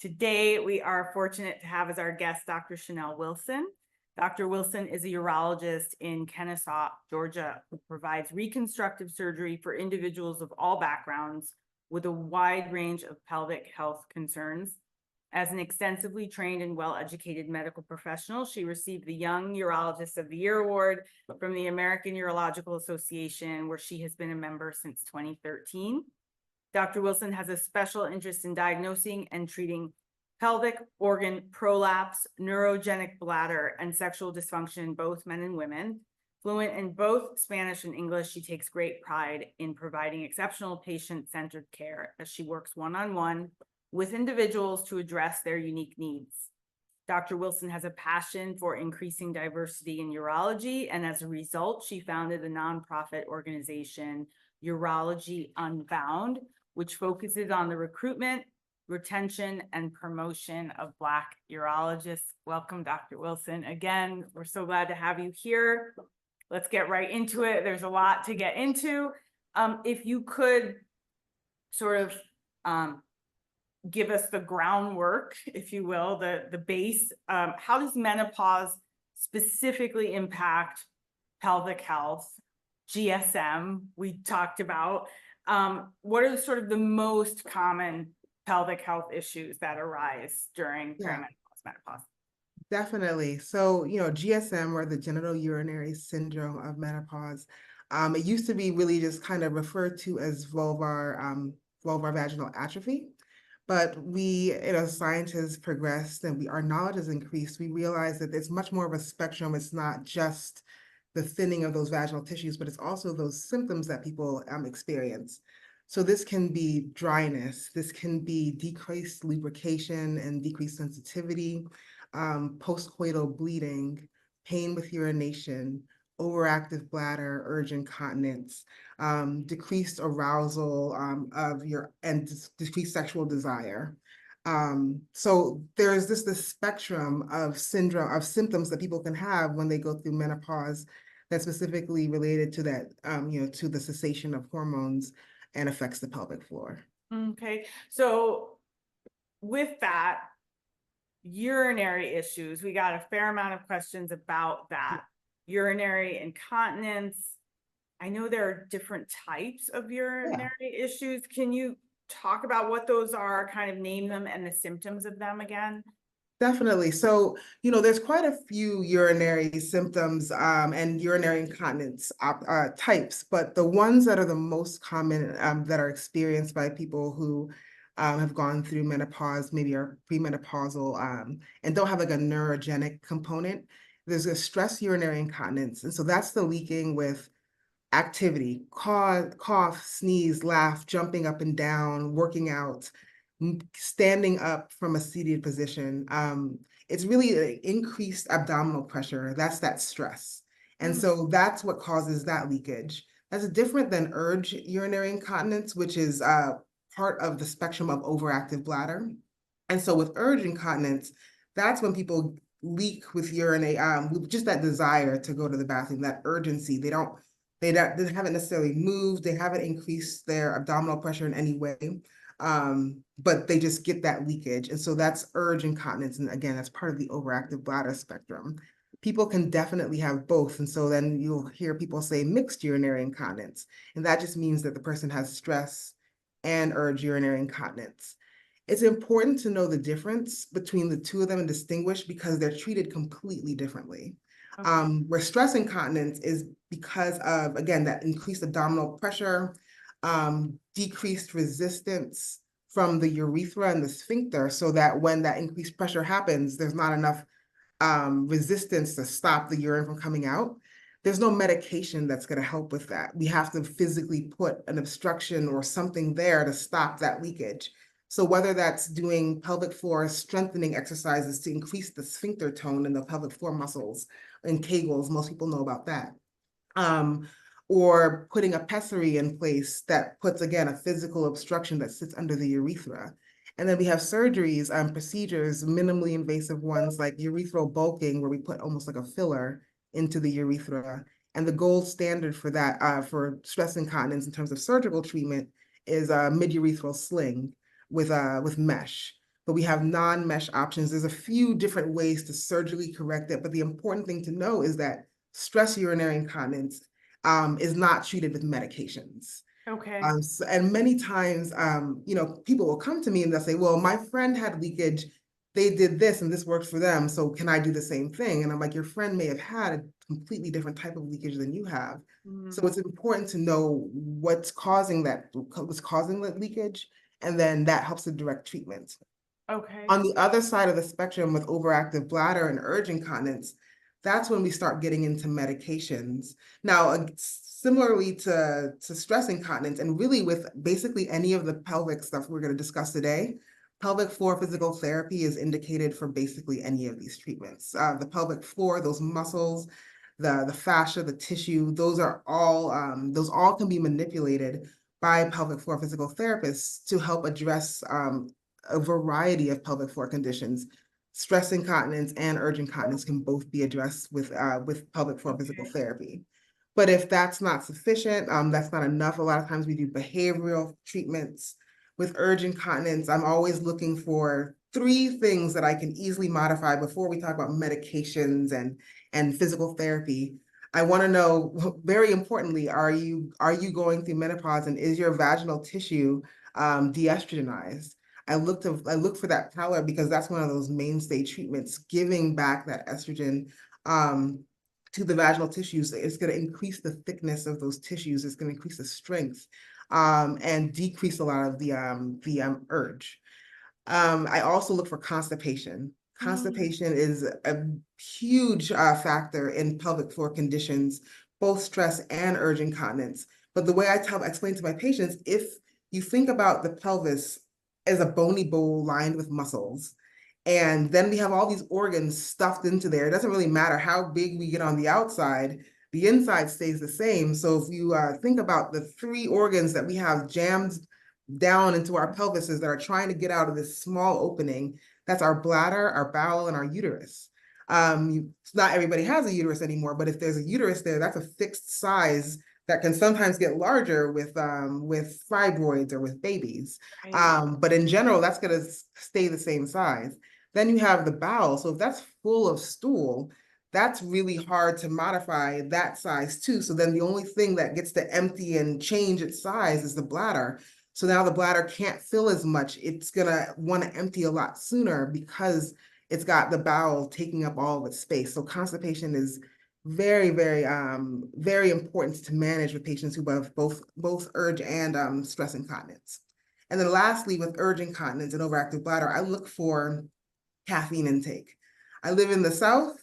Today, we are fortunate to have as our guest Dr. Shenelle Wilson. Dr. Wilson is a urologist in Kennesaw, Georgia, who provides reconstructive surgery for individuals of all backgrounds with a wide range of pelvic health concerns. As an extensively trained and well-educated medical professional, she received the Young Urologist of the Year award from the American Urological Association, where she has been a member since 2013. Dr. Wilson has a special interest in diagnosing and treating pelvic organ prolapse, neurogenic bladder, and sexual dysfunction in both men and women. Fluent in both Spanish and English, she takes great pride in providing exceptional patient-centered care as she works one-on-one with individuals to address their unique needs. Dr. Wilson has a passion for increasing diversity in urology, and as a result, she founded the nonprofit organization Urology Unbound, which focuses on the recruitment, retention, and promotion of Black urologists. Welcome, Dr. Wilson. Again, we're so glad to have you here. Let's get right into it. There's a lot to get into. If you could sort of give us the groundwork, if you will, the base, how does menopause specifically impact pelvic health, GSM, we talked about. What are sort of the most common pelvic health issues that arise during menopause? Definitely. So, GSM, or the genital urinary syndrome of menopause, it used to be really just kind of referred to as vulvar vaginal atrophy. But we, science has progressed and our knowledge has increased. We realize that it's much more of a spectrum. It's not just the thinning of those vaginal tissues, but it's also those symptoms that people experience. So this can be dryness, this can be decreased lubrication and decreased sensitivity, postcoital bleeding, pain with urination, overactive bladder, urge incontinence, decreased arousal and decreased sexual desire. So there's this spectrum of symptoms that people can have when they go through menopause that's specifically related to that, to the cessation of hormones and affects the pelvic floor. Okay, so with that, urinary issues, we got a fair amount of questions about that. Urinary incontinence. I know there are different types of urinary issues. Can you talk about what those are, kind of name them and the symptoms of them again? Definitely. So, there's quite a few urinary symptoms and urinary incontinence types, but the ones that are the most common that are experienced by people who have gone through menopause, maybe are premenopausal, and don't have like a neurogenic component. There's a stress urinary incontinence. And so that's the leaking with activity, cough, sneeze, laugh, jumping up and down, working out, standing up from a seated position. It's really an increased abdominal pressure. That's that stress. And so that's what causes that leakage. That's different than urge urinary incontinence, which is part of the spectrum of overactive bladder. And so with urge incontinence, that's when people leak with urinate, with just that desire to go to the bathroom, that urgency. They haven't necessarily moved, they haven't increased their abdominal pressure in any way, but they just get that leakage. And so that's urge incontinence. And again, that's part of the overactive bladder spectrum. People can definitely have both. And so then you'll hear people say mixed urinary incontinence. And that just means that the person has stress and urge urinary incontinence. It's important to know the difference between the two of them and distinguish because they're treated completely differently. Where stress incontinence is because of, again, that increased abdominal pressure, decreased resistance from the urethra and the sphincter, so that when that increased pressure happens, there's not enough resistance to stop the urine from coming out. There's no medication that's going to help with that. We have to physically put an obstruction or something there to stop that leakage. So whether that's doing pelvic floor strengthening exercises to increase the sphincter tone in the pelvic floor muscles and kegels, most people know about that. Or putting a pessary in place that puts, again, a physical obstruction that sits under the urethra. And then we have surgeries, procedures, minimally invasive ones like urethral bulking, where we put almost like a filler into the urethra. And the gold standard for that, for stress incontinence in terms of surgical treatment, is a mid-urethral sling with mesh. but we have non-mesh options. There's a few different ways to surgically correct it, but the important thing to know is that stress urinary incontinence is not treated with medications. Okay. And many times, people will come to me and they'll say, well, my friend had leakage. They did this and this worked for them. So can I do the same thing? And I'm like, your friend may have had a completely different type of leakage than you have. So it's important to know what's causing that leakage, and then that helps to direct treatment. Okay. On the other side of the spectrum with overactive bladder and urge incontinence, that's when we start getting into medications. Now, similarly to stress incontinence, and really with basically any of the pelvic stuff we're going to discuss today, pelvic floor physical therapy is indicated for basically any of these treatments. The pelvic floor, those muscles, the fascia, the tissue, those all can be manipulated by pelvic floor physical therapists to help address a variety of pelvic floor conditions. Stress incontinence and urge incontinence can both be addressed with pelvic floor physical therapy. But if that's not sufficient, that's not enough, a lot of times we do behavioral treatments. With urge incontinence, I'm always looking for 3 things that I can easily modify before we talk about medications and physical therapy. I want to know, very importantly, are you going through menopause, and is your vaginal tissue de-estrogenized? I look for that pallor because that's one of those mainstay treatments, giving back that estrogen to the vaginal tissues. It's going to increase the thickness of those tissues. It's going to increase the strength and decrease a lot of the urge. I also look for constipation. Constipation is a huge factor in pelvic floor conditions, both stress and urge incontinence. But the way I explain to my patients, if you think about the pelvis as a bony bowl lined with muscles, and then we have all these organs stuffed into there. It doesn't really matter how big we get on the outside, the inside stays the same. So if you think about the 3 organs that we have jammed down into our pelvises that are trying to get out of this small opening, that's our bladder, our bowel, and our uterus. Not everybody has a uterus anymore, but if there's a uterus there, that's a fixed size that can sometimes get larger with fibroids or with babies. But in general, that's going to stay the same size. Then you have the bowel. So if that's full of stool, that's really hard to modify that size too. So then the only thing that gets to empty and change its size is the bladder. So now the bladder can't fill as much. It's gonna want to empty a lot sooner because it's got the bowel taking up all of its space. So constipation is very, very, very important to manage with patients who have both urge and stress incontinence. And then lastly, with urge incontinence and overactive bladder, I look for caffeine intake. I live in the South.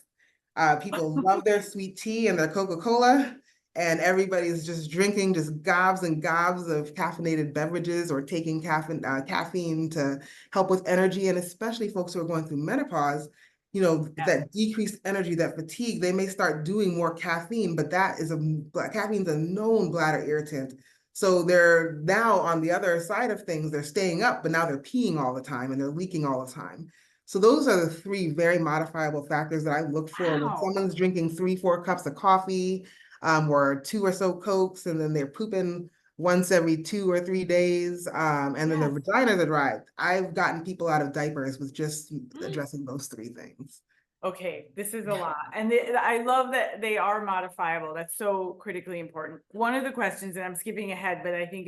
People love their sweet tea and their Coca-Cola, and everybody's just drinking just gobs and gobs of caffeinated beverages or taking caffeine to help with energy. And especially folks who are going through menopause, that decreased energy, that fatigue, they may start doing more caffeine, but caffeine's a known bladder irritant. So they're now on the other side of things, they're staying up, but now they're peeing all the time and they're leaking all the time. So those are the 3 very modifiable factors that I look for when someone's drinking 3-4 cups of coffee, or 2 or so Cokes, and then they're pooping once every 2 or 3 days, and then their vaginas are dry. I've gotten people out of diapers with just addressing those 3 things. Okay, this is a lot. And I love that they are modifiable. That's so critically important. One of the questions, and I'm skipping ahead, but I think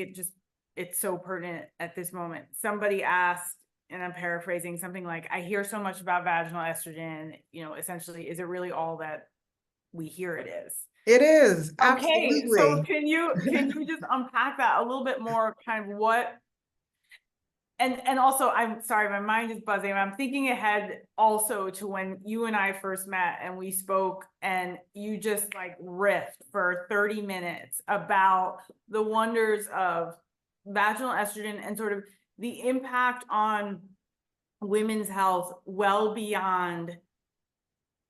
it's so pertinent at this moment. Somebody asked, and I'm paraphrasing, something like, I hear so much about vaginal estrogen, essentially, is it really all that we hear it is? It is, Okay, absolutely. so can you just unpack that a little bit more, kind of what, and also, I'm sorry, my mind is buzzing. I'm thinking ahead also to when you and I first met and we spoke, and you just like riffed for 30 minutes about the wonders of vaginal estrogen and sort of the impact on women's health well beyond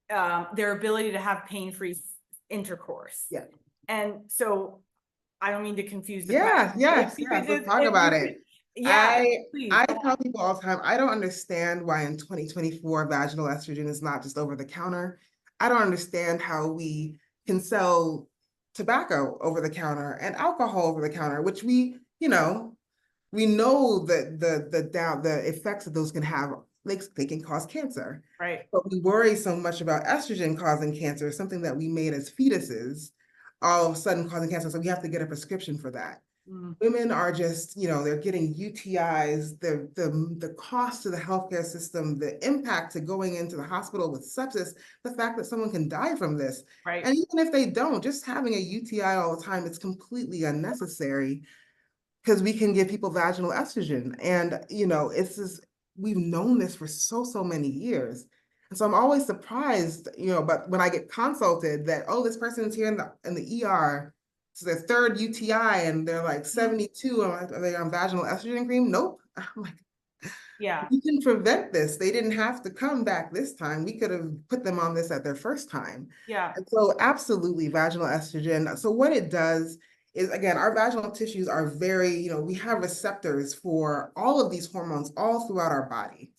their ability to have pain-free intercourse. Yeah. And so I don't mean to confuse the Yeah, question. yes, let's talk about it. Please. I tell people all the time, I don't understand why in 2024 vaginal estrogen is not just over the counter. I don't understand how we can sell tobacco over the counter and alcohol over the counter, which we, we know that the effects that those can have, like they can cause cancer. Right. But we worry so much about estrogen causing cancer, something that we made as fetuses, all of a sudden causing cancer. So we have to get a prescription for that. Mm. Women are just, they're getting UTIs, the cost to the healthcare system, the impact to going into the hospital with sepsis, the fact that someone can die from this. Right. And even if they don't, just having a UTI all the time, it's completely unnecessary because we can give people vaginal estrogen. And, it's just, we've known this for so many years. And so I'm always surprised, but when I get consulted that, oh, this person's here in the ER, it's their third UTI and they're like 72, are they on vaginal estrogen cream? Nope. I'm like, Yeah. we can prevent this. They didn't have to come back this time. We could have put them on this at their first time. Yeah. And so absolutely vaginal estrogen. So what it does is, again, our vaginal tissues are very, we have receptors for all of these hormones all throughout our body.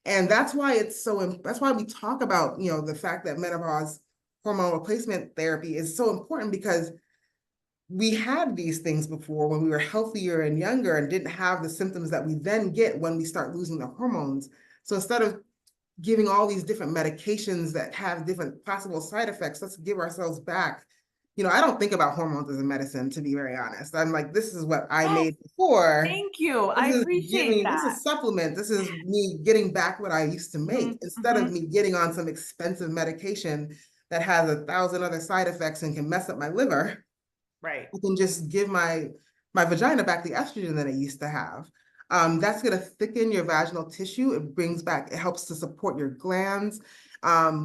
And that's why that's why we talk about, the fact that menopause hormone replacement therapy is so important, because we had these things before when we were healthier and younger and didn't have the symptoms that we then get when we start losing the hormones. So instead of giving all these different medications that have different possible side effects, let's give ourselves back. I don't think about hormones as a medicine, to be very honest. I'm like, this is what I Oh, made before. thank you. I appreciate This that. is supplement. This is me getting back what I used to make, instead of me getting on some expensive medication that has 1,000 other side effects and can mess up my liver. Right. I can just give my vagina back the estrogen that it used to have. That's going to thicken your vaginal tissue. It helps to support your glands.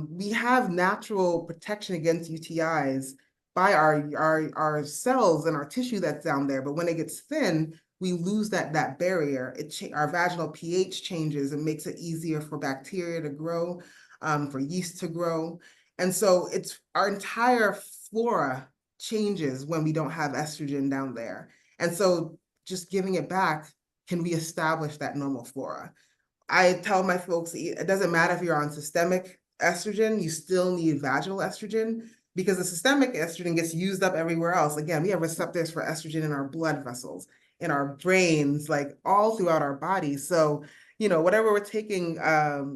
We have natural protection against UTIs by our cells and our tissue that's down there. But when it gets thin, we lose that barrier. Our vaginal pH changes and makes it easier for bacteria to grow, for yeast to grow. And so it's our entire flora changes when we don't have estrogen down there. And so just giving it back can reestablish that normal flora. I tell my folks, it doesn't matter if you're on systemic estrogen, you still need vaginal estrogen, because the systemic estrogen gets used up everywhere else. Again, we have receptors for estrogen in our blood vessels, in our brains, like all throughout our body. So, whatever we're taking,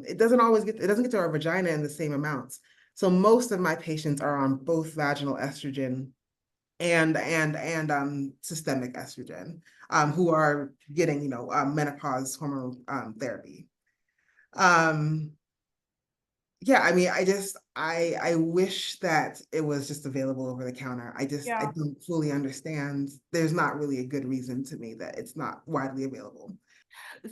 it doesn't get to our vagina in the same amounts. So most of my patients are on both vaginal estrogen and systemic estrogen, who are getting, menopause hormone therapy. Yeah, I mean, I wish that it was just available over the counter. I Yeah. don't fully understand. There's not really a good reason to me that it's not widely available.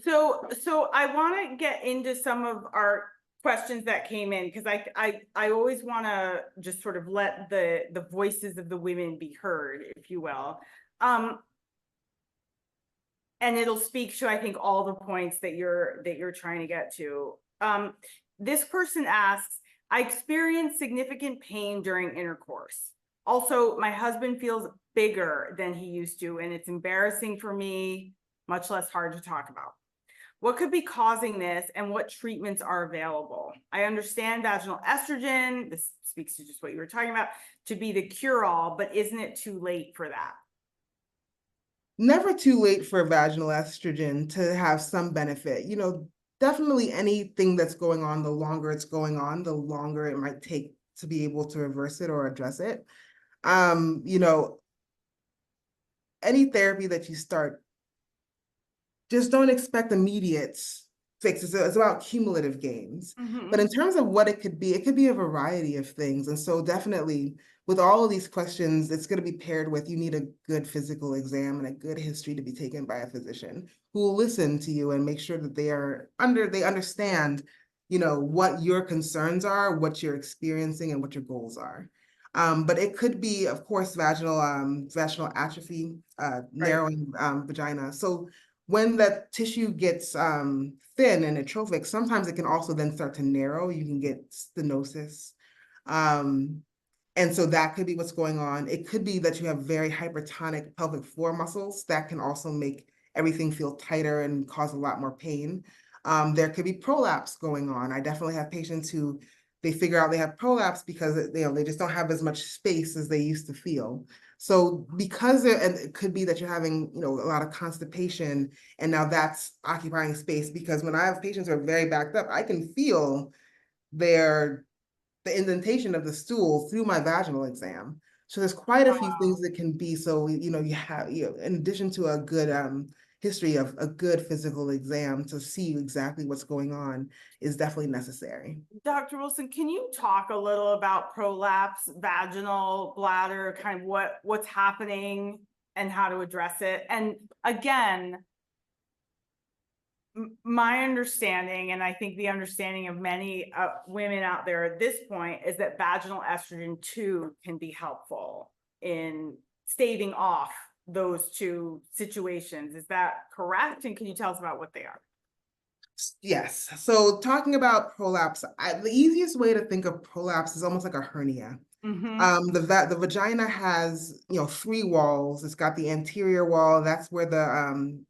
So I want to get into some of our questions that came in, because I always want to just sort of let the voices of the women be heard, if you will. And it'll speak to, I think, all the points that you're trying to get to. This person asks, I experience significant pain during intercourse. Also, my husband feels bigger than he used to, and it's embarrassing for me, much less hard to talk about. What could be causing this, and what treatments are available? I understand vaginal estrogen, this speaks to just what you were talking about, to be the cure-all, but isn't it too late for that? Never too late for vaginal estrogen to have some benefit. Definitely anything that's going on, the longer it's going on, the longer it might take to be able to reverse it or address it. Any therapy that you start, just don't expect immediate fixes. It's about cumulative gains. But in terms of what it could be a variety of things. And so definitely with all of these questions, it's going to be paired with, you need a good physical exam and a good history to be taken by a physician who will listen to you and make sure that they understand, what your concerns are, what you're experiencing, and what your goals are. But it could be, of course, vaginal atrophy, narrowing vagina. So when the tissue gets thin and atrophic, sometimes it can also then start to narrow. You can get stenosis. And so that could be what's going on. It could be that you have very hypertonic pelvic floor muscles that can also make everything feel tighter and cause a lot more pain. There could be prolapse going on. I definitely have patients who they figure out they have prolapse because they just don't have as much space as they used to feel. So because and it could be that you're having, a lot of constipation, and now that's occupying space, because when I have patients who are very backed up, I can feel the indentation of the stool through my vaginal exam. So there's quite a few things that can be. So, you have, in addition to a good history of a good physical exam to see exactly what's going on is definitely necessary. Dr. Wilson, can you talk a little about prolapse, vaginal, bladder, kind of what's happening and how to address it? And again, my understanding, and I think the understanding of many women out there at this point, is that vaginal estrogen too can be helpful in staving off those two situations. Is that correct? And can you tell us about what they are? Yes. So talking about prolapse, the easiest way to think of prolapse is almost like a hernia. The vagina has, 3 walls. It's got the anterior wall, that's where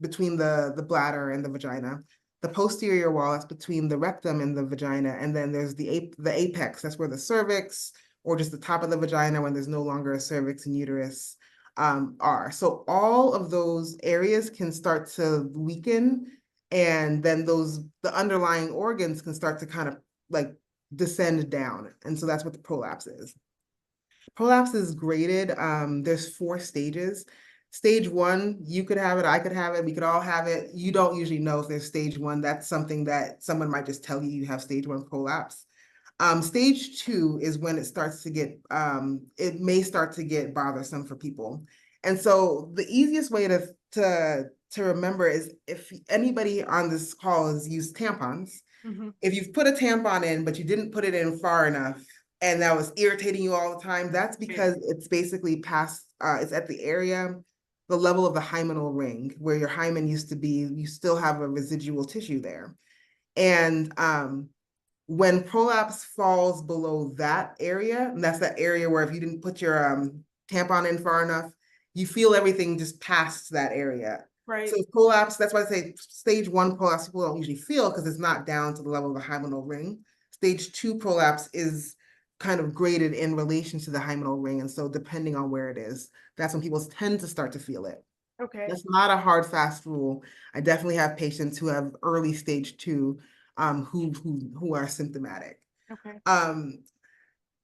between the bladder and the vagina. The posterior wall, that's between the rectum and the vagina. And then there's the apex, that's where the cervix, or just the top of the vagina when there's no longer a cervix and uterus, are. So all of those areas can start to weaken, and then the underlying organs can start to kind of like descend down. And so that's what the prolapse is. Prolapse is graded. There's 4 stages. Stage 1, you could have it, I could have it, we could all have it. You don't usually know if there's stage 1. That's something that someone might just tell you you have stage 1 prolapse. Stage 2 is when it starts to get, it may start to get bothersome for people. And so the easiest way to remember is, if anybody on this call has used tampons, if you've put a tampon in, but you didn't put it in far enough, and that was irritating you all the time, that's because it's basically past, it's at the level of the hymenal ring, where your hymen used to be. You still have a residual tissue there. And when prolapse falls below that area, and that's that area where if you didn't put your tampon in far enough, you feel everything just past that area. Right. So prolapse, that's why I say stage 1 prolapse people don't usually feel, because it's not down to the level of the hymenal ring. Stage 2 prolapse is kind of graded in relation to the hymenal ring. And so depending on where it is, that's when people tend to start to feel it. Okay. That's not a hard, fast rule. I definitely have patients who have early stage 2 who are symptomatic. Okay.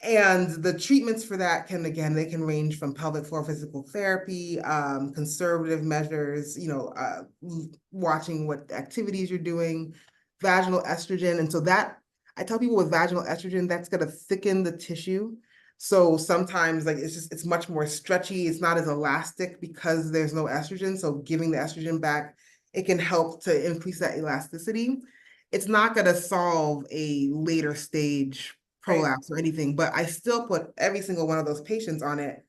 And the treatments for that they can range from pelvic floor physical therapy, conservative measures, watching what activities you're doing, vaginal estrogen. And so that, I tell people with vaginal estrogen, that's gonna thicken the tissue. So sometimes it's much more stretchy. It's not as elastic because there's no estrogen. So giving the estrogen back, it can help to increase that elasticity. It's not gonna solve a later stage prolapse or anything, but I still put every single one of those patients on it.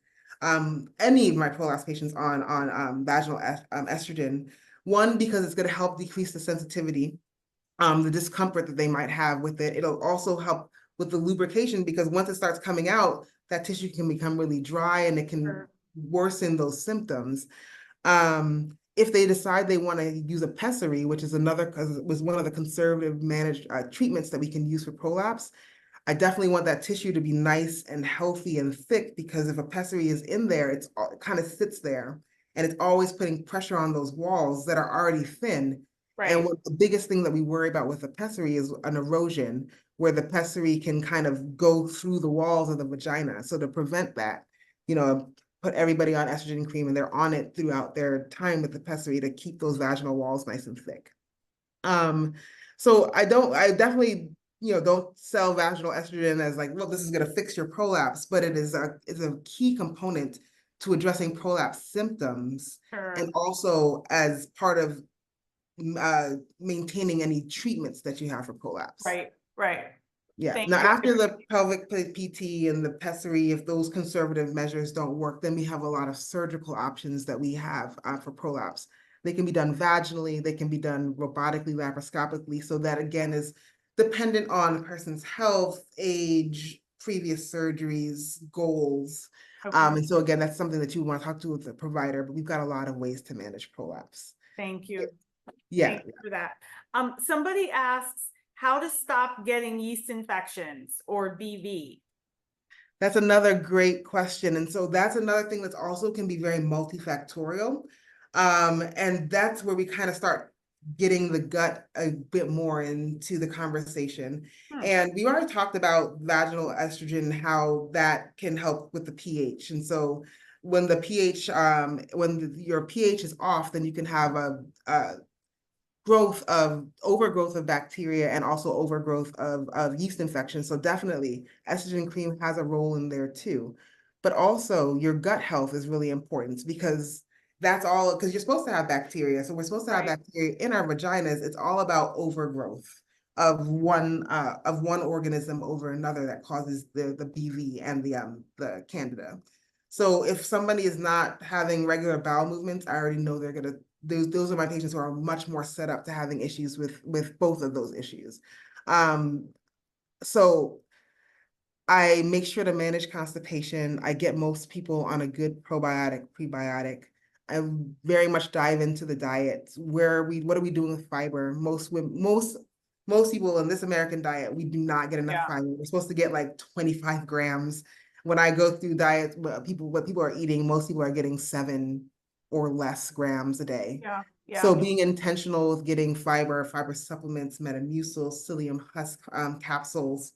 Any of my prolapse patients on vaginal estrogen. One, because it's going to help decrease the sensitivity, the discomfort that they might have with it. It'll also help with the lubrication, because once it starts coming out, that tissue can become really dry and it can worsen those symptoms. If they decide they want to use a pessary, which is was one of the conservative managed treatments that we can use for prolapse, I definitely want that tissue to be nice and healthy and thick, because if a pessary is in there, it kind of sits there and it's always putting pressure on those walls that are already thin. And what the biggest thing that we worry about with a pessary is an erosion, where the pessary can kind of go through the walls of the vagina. So to prevent that, put everybody on estrogen cream, and they're on it throughout their time with the pessary to keep those vaginal walls nice and thick. So I definitely, don't sell vaginal estrogen as like, well, this is going to fix your prolapse, but it is a key component to addressing prolapse symptoms, and also as part of maintaining any treatments that you have for prolapse. Right. Yeah. Now, after the pelvic PT and the pessary, if those conservative measures don't work, then we have a lot of surgical options that we have for prolapse. They can be done vaginally, they can be done robotically, laparoscopically. So that again is dependent on the person's health, age, previous surgeries, goals. And so again, that's something that you want to talk to with the provider, but we've got a lot of ways to manage prolapse. Thank you. Yeah. Thank you for that. Somebody asks, how to stop getting yeast infections or BV. That's another great question. And so that's another thing that's also can be very multifactorial. And that's where we kind of start getting the gut a bit more into the conversation. And we already talked about vaginal estrogen, how that can help with the pH. And so when the pH, your pH is off, then you can have a overgrowth of bacteria and also overgrowth of yeast infections. So definitely estrogen cream has a role in there too. But also your gut health is really important because that's all, because you're supposed to have bacteria. So we're supposed to have bacteria in our vaginas. It's all about overgrowth of one organism over another that causes the BV and the candida. So if somebody is not having regular bowel movements, I already know they're gonna those are my patients who are much more set up to having issues with both of those issues. So I make sure to manage constipation. I get most people on a good probiotic, prebiotic. I very much dive into the diet. What are we doing with fiber? Most people in this American diet, we do not get enough fiber. We're supposed to get like 25 grams. When I go through diets, what people are eating, most people are getting 7 or less grams a day. So being intentional with getting fiber supplements, Metamucil, psyllium husk capsules,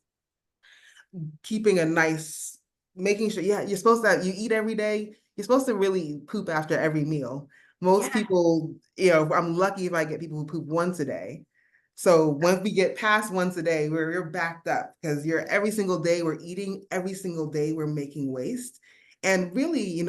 keeping a nice, making sure, you're supposed to, you eat every day. You're supposed to really poop after every meal. Most people, I'm lucky if I get people who poop once a day. So once we get past once a day, we're backed up because every single day we're eating, every single day we're making waste. And really,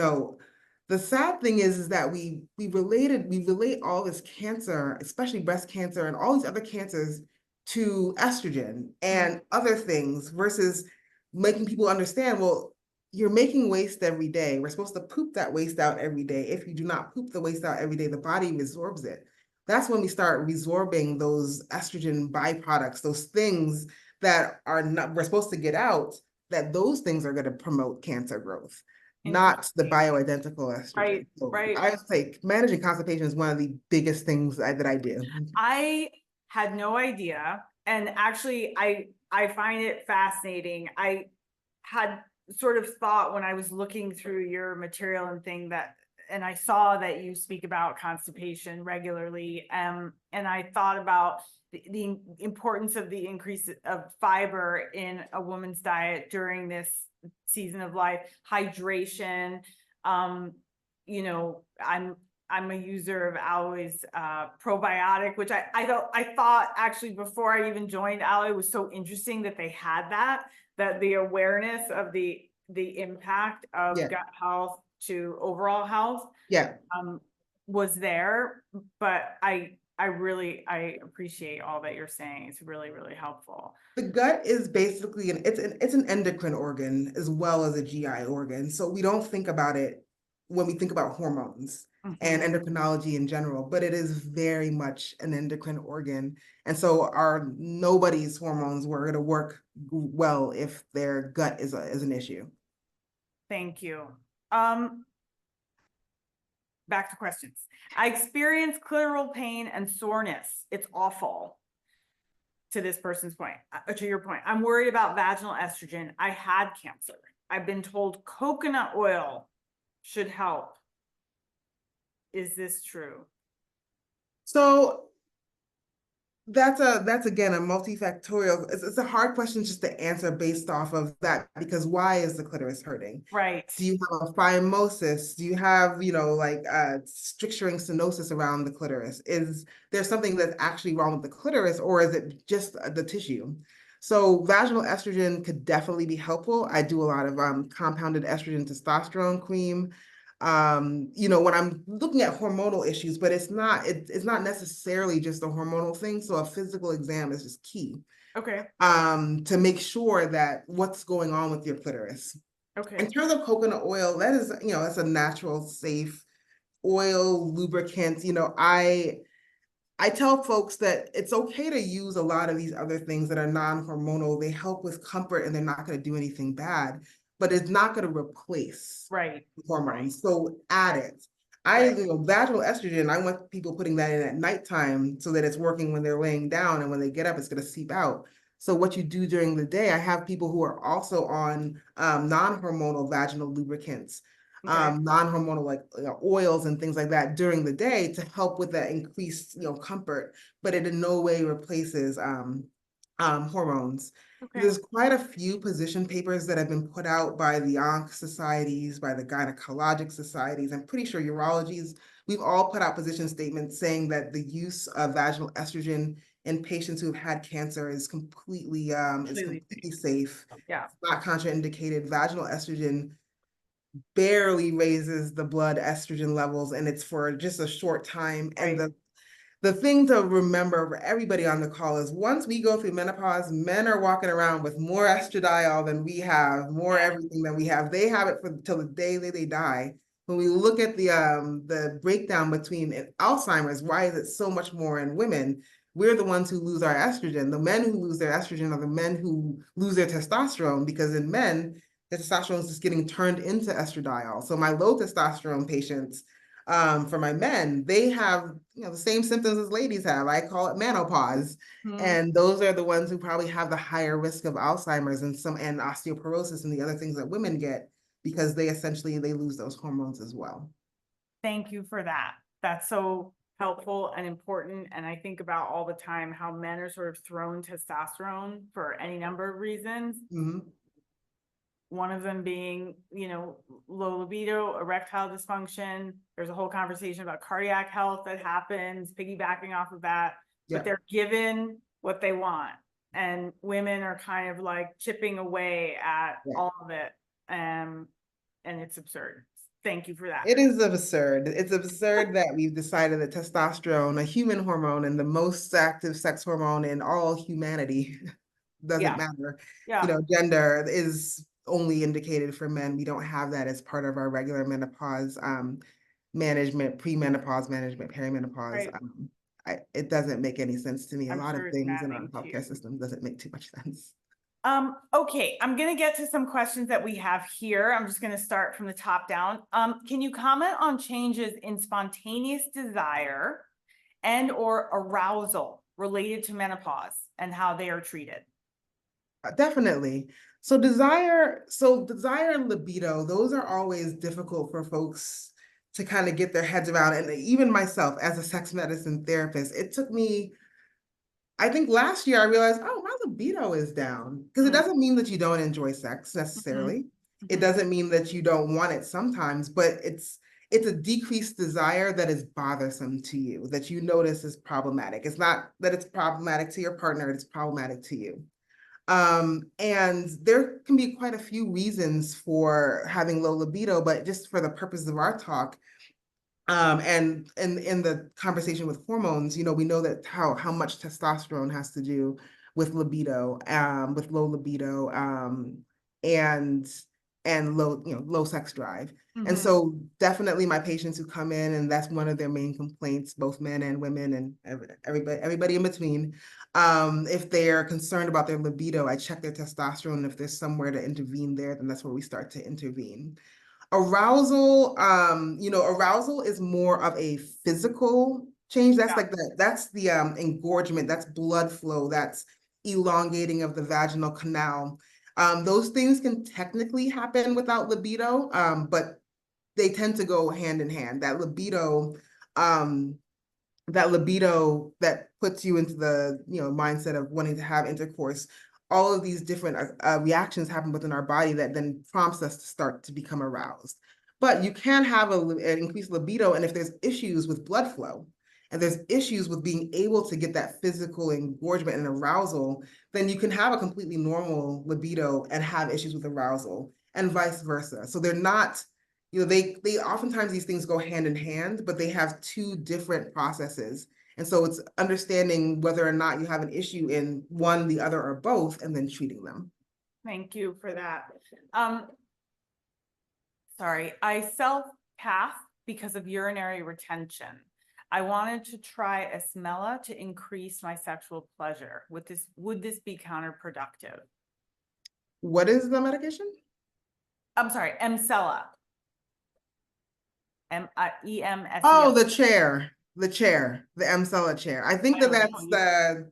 the sad thing is that we relate all this cancer, especially breast cancer and all these other cancers, to estrogen and other things versus making people understand, well, you're making waste every day. We're supposed to poop that waste out every day. If you do not poop the waste out every day, the body resorbs it. That's when we start resorbing those estrogen byproducts, those things that are not, we're supposed to get out, that those things are going to promote cancer growth, not the bioidentical estrogen. I would say managing constipation is one of the biggest things that I do. I had no idea. And actually, I find it fascinating. I had sort of thought when I was looking through your material and I saw that you speak about constipation regularly. And I thought about the importance of the increase of fiber in a woman's diet during this season of life, hydration. I'm a user of Alloy's probiotic, which I thought actually before I even joined Alloy was so interesting that they had that the awareness of the impact of gut health to overall health was there. But I appreciate all that you're saying. It's really, really helpful. The gut is basically it's an endocrine organ as well as a GI organ. So we don't think about it when we think about hormones and endocrinology in general, but it is very much an endocrine organ. And so nobody's hormones were going to work well if their gut is an issue. Thank you. Back to questions. I experience clitoral pain and soreness. It's awful. To this person's point, to your point, I'm worried about vaginal estrogen. I had cancer. I've been told coconut oil should help. Is this true? So that's again a multifactorial. It's a hard question just to answer based off of that, because why is the clitoris hurting? Right. Do you have a phimosis? Do you have stricturing stenosis around the clitoris? Is there something that's actually wrong with the clitoris, or is it just the tissue? So vaginal estrogen could definitely be helpful. I do a lot of compounded estrogen testosterone cream. When I'm looking at hormonal issues, but it's not necessarily just a hormonal thing. So a physical exam is just key. Okay. To make sure that what's going on with your clitoris. Okay. In terms of coconut oil, that is, it's a natural, safe oil, lubricant. I tell folks that it's okay to use a lot of these other things that are non-hormonal. They help with comfort and they're not going to do anything bad, but it's not going to replace hormones. So add it. Right. Vaginal estrogen, I want people putting that in at nighttime so that it's working when they're laying down, and when they get up, it's going to seep out. So what you do during the day, I have people who are also on non-hormonal vaginal lubricants, Okay. non-hormonal like oils and things like that during the day to help with that increased comfort, but it in no way replaces hormones. Okay. There's quite a few position papers that have been put out by the onc societies, by the gynecologic societies. I'm pretty sure urologies, we've all put out position statements saying that the use of vaginal estrogen in patients who have had cancer is completely Completely. safe. Yeah. It's not contraindicated. Vaginal estrogen barely raises the blood estrogen levels, and it's for just a short time. And Right. the thing to remember for everybody on the call is once we go through menopause, men are walking around with more estradiol than we have, more Yeah. everything than we have. They have it for till the day that they die. When we look at the breakdown between Alzheimer's, why is it so much more in women? We're the ones who lose our estrogen. The men who lose their estrogen are the men who lose their testosterone, because in men, the testosterone is just getting turned into estradiol. So my low testosterone patients, for my men, they have the same symptoms as ladies have. I call it menopause. Mhm. And those are the ones who probably have the higher risk of Alzheimer's and osteoporosis and the other things that women get, because they lose those hormones as well. Thank you for that. That's so helpful and important. And I think about all the time how men are sort of thrown testosterone for any number of reasons. Mhm. One of them being, low libido, erectile dysfunction. There's a whole conversation about cardiac health that happens, piggybacking off of that, but Yeah. they're given what they want. And women are kind of like chipping away at Yeah. all of it. And it's absurd. Thank you for that. It is absurd. It's absurd that we've decided that testosterone, a human hormone and the most active sex hormone in all humanity, doesn't Yeah. matter. Yeah. Gender is only indicated for men. We don't have that as part of our regular menopause management, premenopause management, perimenopause. Right. It doesn't make any sense to me. A I'm lot of sure it's things in our maddening to you. healthcare system doesn't make too much sense. Okay, I'm gonna get to some questions that we have here. I'm just gonna start from the top down. Can you comment on changes in spontaneous desire and or arousal related to menopause and how they are treated? Definitely. So desire and libido, those are always difficult for folks to kind of get their heads around. And even myself as a sex medicine therapist, it took me, I think last year I realized, oh, my libido is down. Because it doesn't mean that you don't enjoy sex necessarily. It doesn't mean that you don't want it sometimes, but it's a decreased desire that is bothersome to you, that you notice is problematic. It's not that it's problematic to your partner, it's problematic to you. And there can be quite a few reasons for having low libido, but just for the purposes of our talk, and in the conversation with hormones, we know that how much testosterone has to do with libido, with low libido, and low sex drive. And so definitely my patients who come in, and that's one of their main complaints, both men and women and everybody in between. If they are concerned about their libido, I check their testosterone. If there's somewhere to intervene there, then that's where we start to intervene. Arousal, arousal is more of a physical change. That's like that's the engorgement, that's blood flow, that's elongating of the vaginal canal. Those things can technically happen without libido, but they tend to go hand in hand. Um, that libido that puts you into the mindset of wanting to have intercourse, all of these different reactions happen within our body that then prompts us to start to become aroused. But you can have an increased libido, and if there's issues with blood flow and there's issues with being able to get that physical engorgement and arousal, then you can have a completely normal libido and have issues with arousal, and vice versa. So they're not, they oftentimes these things go hand in hand, but they have two different processes. And so it's understanding whether or not you have an issue in one, the other, or both, and then treating them. Thank you for that. Sorry, I self-path because of urinary retention. I wanted to try Esmella to increase my sexual pleasure. Would this be counterproductive? What is the medication? I'm sorry, Emsella. EMSEL. Oh, the chair, the Emsella chair. I think I that don't know.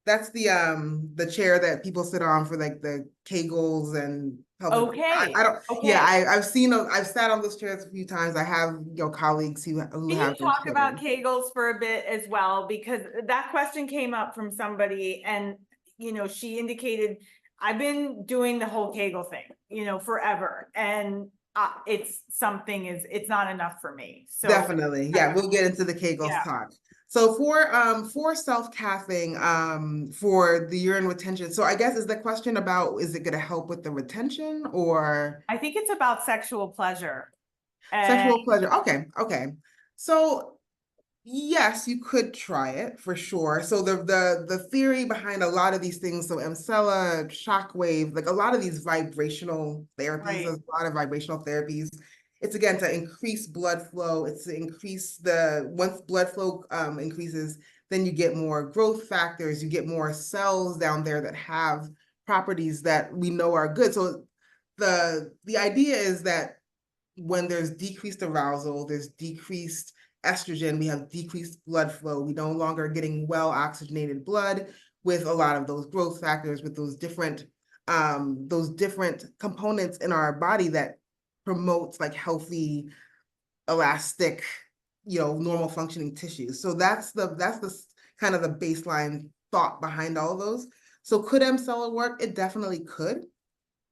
that's the chair that people sit on for like the kegels and pelvic. I Okay, don't, yeah, okay. I've sat on those chairs a few times. I have, colleagues who Can you have those talk about chairs. kegels for a bit as well? Because that question came up from somebody and, she indicated, I've been doing the whole kegel thing, forever. And it's not enough for me. So Definitely. Yeah, we'll get into the Kegels yeah, talk. So for self-cathing, for the urine retention, so I guess is the question about, is it going to help with the retention or I think it's about sexual pleasure. And sexual pleasure? Okay, okay. So yes, you could try it for sure. So the theory behind a lot of these things, so Emsella, shockwave, like a lot of these vibrational therapies, right, there's a lot of vibrational therapies. It's again to increase blood flow. It's to increase once blood flow increases, then you get more growth factors, you get more cells down there that have properties that we know are good. So the idea is that when there's decreased arousal, there's decreased estrogen, we have decreased blood flow. We no longer are getting well oxygenated blood with a lot of those growth factors, with those different components in our body that promotes like healthy, elastic, normal functioning tissues. So that's the kind of the baseline thought behind all of those. So could Emsella work? It definitely could.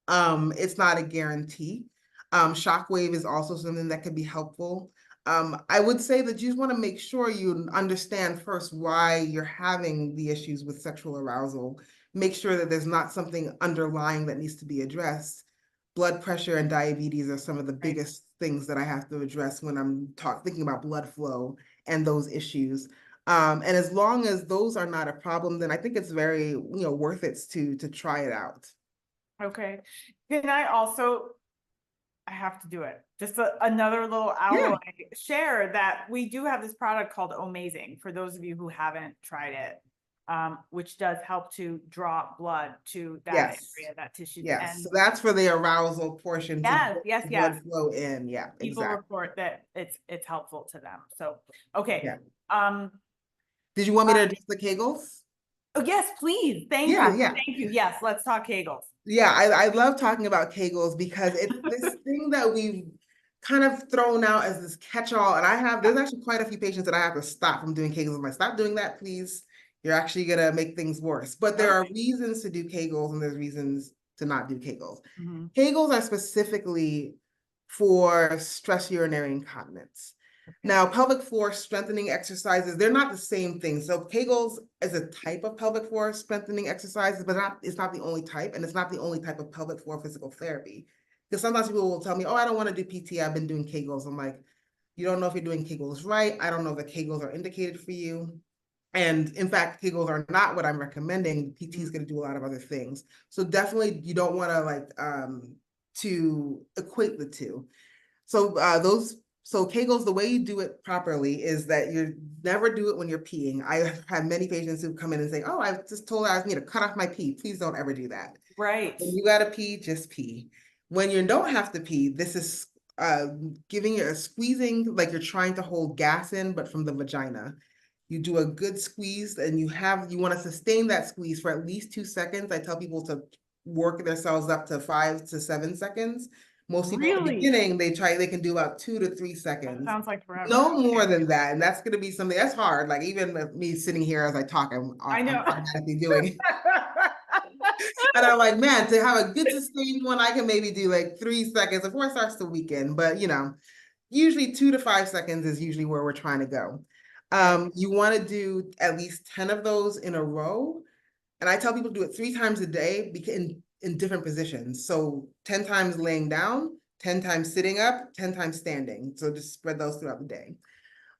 It's not a guarantee. Shockwave is also something that could be helpful. I would say that you just want to make sure you understand first why you're having the issues with sexual arousal. Make sure that there's not something underlying that needs to be addressed. Blood pressure and diabetes are some of the right. biggest things that I have to address when I'm thinking about blood flow and those issues. And as long as those are not a problem, then I think it's very, worth it to try it out. Okay. Can I have to do it. Just another little Yeah. alloy share that we do have this product called Amazing for those of you who haven't tried it, which does help to draw blood to that Yes. area, that tissue. Yes. And So that's for the arousal portion to yes, get yes, the yes. blood flow in. Yeah, People exactly. report that it's helpful to them. So, okay. Yeah. Um, Did you want me to address the Kegels? oh, yes, please. Thank Yeah, you. yeah. Thank you. Yes, let's talk Kegels. Yeah, I love talking about Kegels because it's this thing that we've kind of thrown out as this catch-all. And there's actually quite a few patients that I have to stop from doing Kegels. I'm like, stop doing that, please. You're actually gonna make things worse. But there are reasons to do Kegels and there's reasons to not do Kegels. Mhm. Kegels are specifically for stress urinary incontinence. Now, pelvic floor strengthening exercises, they're not the same thing. So Kegels is a type of pelvic floor strengthening exercises, but it's not the only type, and it's not the only type of pelvic floor physical therapy. Because sometimes people will tell me, oh, I don't want to do PT, I've been doing Kegels. I'm like, you don't know if you're doing Kegels right. I don't know if the Kegels are indicated for you. And in fact, Kegels are not what I'm recommending. PT is going to do a lot of other things. So definitely you don't want to to equate the two. So Kegels, the way you do it properly is that you never do it when you're peeing. I have had many patients who come in and say, oh, I just told her I need to cut off my pee. Please don't ever do that. Right. When you gotta pee, just pee. When you don't have to pee, this is giving you a squeezing, like you're trying to hold gas in, but from the vagina. You do a good squeeze and you want to sustain that squeeze for at least 2 seconds. I tell people to work themselves up to 5 to 7 seconds. Most people at the Really? beginning, they can do about 2 to 3 That seconds. sounds like forever. No more than that. And that's going to be something that's hard. Like even me sitting here as I talk, I'm I know. automatically doing. And I'm like, man, to have a good sustained one, I can maybe do like 3 seconds before it starts to weaken. But usually 2 to 5 seconds is usually where we're trying to go. You want to do at least 10 of those in a row. And I tell people to do it 3 times a day in different positions. So 10 times laying down, 10 times sitting up, 10 times standing. So just spread those throughout the day.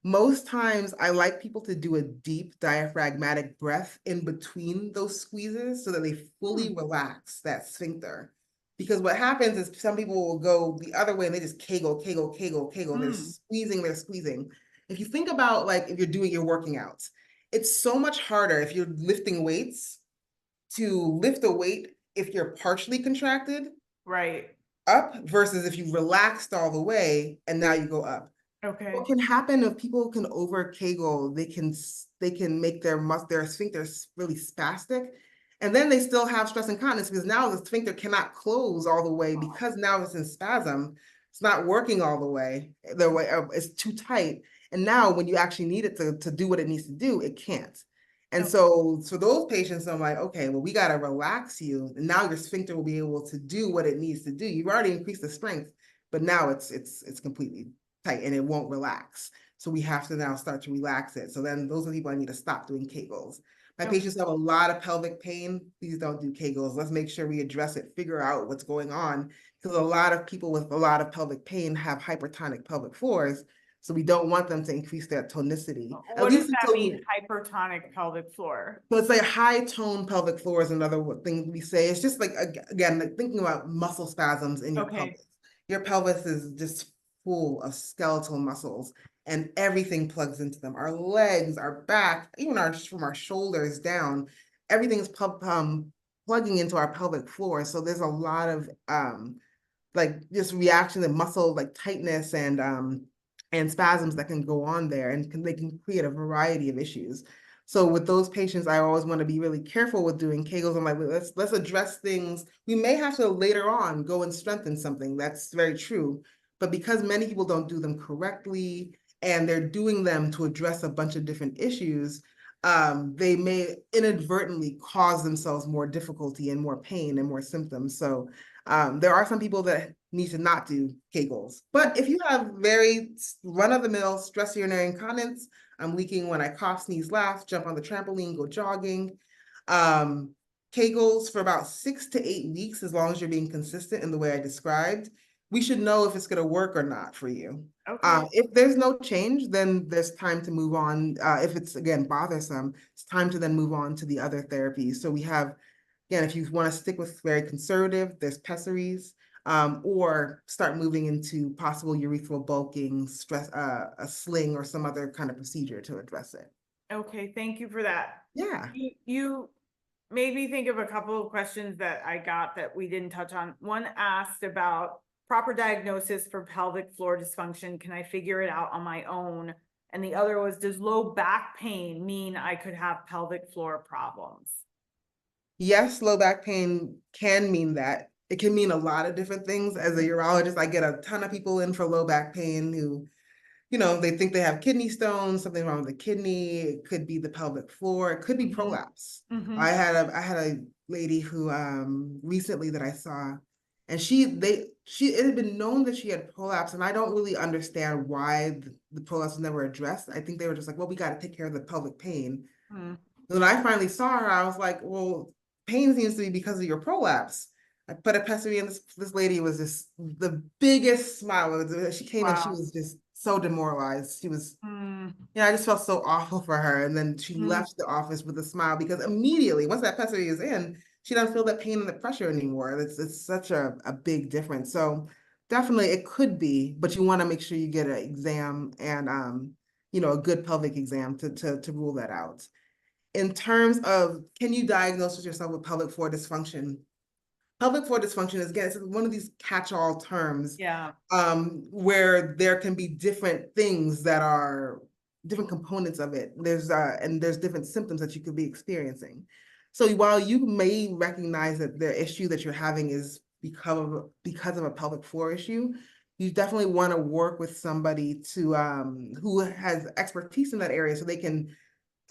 Most times I like people to do a deep diaphragmatic breath in between those squeezes so that they fully relax that sphincter. Because what happens is some people will go the other way and they just kegel. They're squeezing. If you think about like if you're working out, it's so much harder if you're lifting weights to lift a weight if you're partially contracted Right. up versus if you relaxed all the way and now you go up. Okay. What can happen if people can over Kegel, they can make their sphincter really spastic, and then they still have stress incontinence because now the sphincter cannot close all the way because now it's in spasm. It's not working all the way. It's too tight, and now when you actually need it to do what it needs to do, it can't. And Okay. so for those patients, I'm like, okay, well, we got to relax you, and now your sphincter will be able to do what it needs to do. You've already increased the strength, but now it's completely tight and it won't relax. So we have to now start to relax it. So then those are the people I need to stop doing Kegels. My Okay. patients have a lot of pelvic pain. Please don't do Kegels. Let's make sure we address it, figure out what's going on. Because a lot of people with a lot of pelvic pain have hypertonic pelvic floors. So we don't want them to increase their tonicity. At What does least that until mean, hypertonic pelvic floor? so it's like high tone pelvic floor is another thing we say. It's just like, again, like thinking about muscle spasms in your Okay. pelvis. Your pelvis is just full of skeletal muscles and everything plugs into them. Our legs, our back, even from our shoulders down, everything's plugging into our pelvic floor. So there's a lot of like just reaction to muscle like tightness and spasms that can go on there and they can create a variety of issues. So with those patients, I always want to be really careful with doing Kegels. I'm like, let's address things. We may have to later on go and strengthen something. That's very true. But because many people don't do them correctly and they're doing them to address a bunch of different issues, they may inadvertently cause themselves more difficulty and more pain and more symptoms. So there are some people that need to not do Kegels. But if you have very run-of-the-mill stress urinary incontinence, I'm leaking when I cough, sneeze, laugh, jump on the trampoline, go jogging. Kegels for about 6 to 8 weeks, as long as you're being consistent in the way I described, we should know if it's going to work or not for you. Okay. If there's no change, then there's time to move on. If it's, again, bothersome, it's time to then move on to the other therapies. So we have, again, if you want to stick with very conservative, there's pessaries, or start moving into possible urethral bulking, stress, a sling or some other kind of procedure to address it. Okay, thank you for that. Yeah. You made me think of a couple of questions that I got that we didn't touch on. One asked about proper diagnosis for pelvic floor dysfunction. Can I figure it out on my own? And the other was, does low back pain mean I could have pelvic floor problems? Yes, low back pain can mean that. It can mean a lot of different things. As a urologist, I get a ton of people in for low back pain who, they think they have kidney stones, something wrong with the kidney. It could be the pelvic floor. It could be prolapse. Mm-hmm. I had a lady who recently that I saw, and it had been known that she had prolapse, and I don't really understand why the prolapse was never addressed. I think they were just like, well, we got to take care of the pelvic pain. Mm. When I finally saw her, I was like, well, pain seems to be because of your prolapse. I put a pessary in. This lady was just the biggest smile. She came in, she Wow. was just so demoralized. She was, Mm. I just felt so awful for her. And then she left the office with a smile because immediately, once that pessary is in, she doesn't feel that pain and the pressure anymore. It's such a big difference. So definitely it could be, but you want to make sure you get an exam and a good pelvic exam to rule that out. In terms of, can you diagnose yourself with pelvic floor dysfunction? Pelvic floor dysfunction is, again, it's one of these catch-all terms Yeah. where there can be different things that are different components of it. And there's different symptoms that you could be experiencing. So while you may recognize that the issue that you're having is because of a pelvic floor issue, you definitely want to work with somebody who has expertise in that area so they can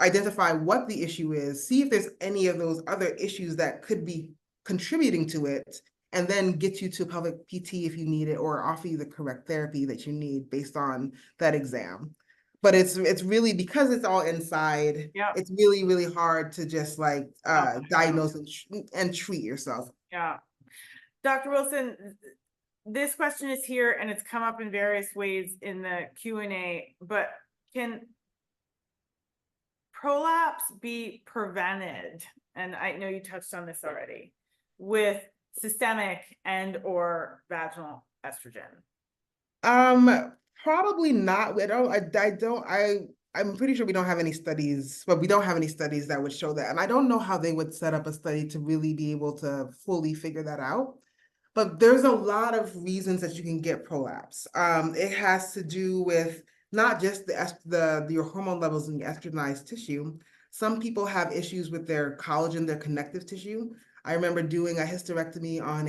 identify what the issue is, see if there's any of those other issues that could be contributing to it, and then get you to a pelvic PT if you need it, or offer you the correct therapy that you need based on that exam. But it's really, because it's all inside, Yeah. it's really, really hard to just like diagnose and treat yourself. Yeah. Dr. Wilson, this question is here and it's come up in various ways in the Q&A, but can prolapse be prevented? And I know you touched on this already, with systemic and or vaginal estrogen. Probably not. I'm pretty sure we don't have any studies, but we don't have any studies that would show that. And I don't know how they would set up a study to really be able to fully figure that out. But there's a lot of reasons that you can get prolapse. It has to do with not just your hormone levels in your estrogenized tissue. Some people have issues with their collagen, their connective tissue. I remember doing a hysterectomy on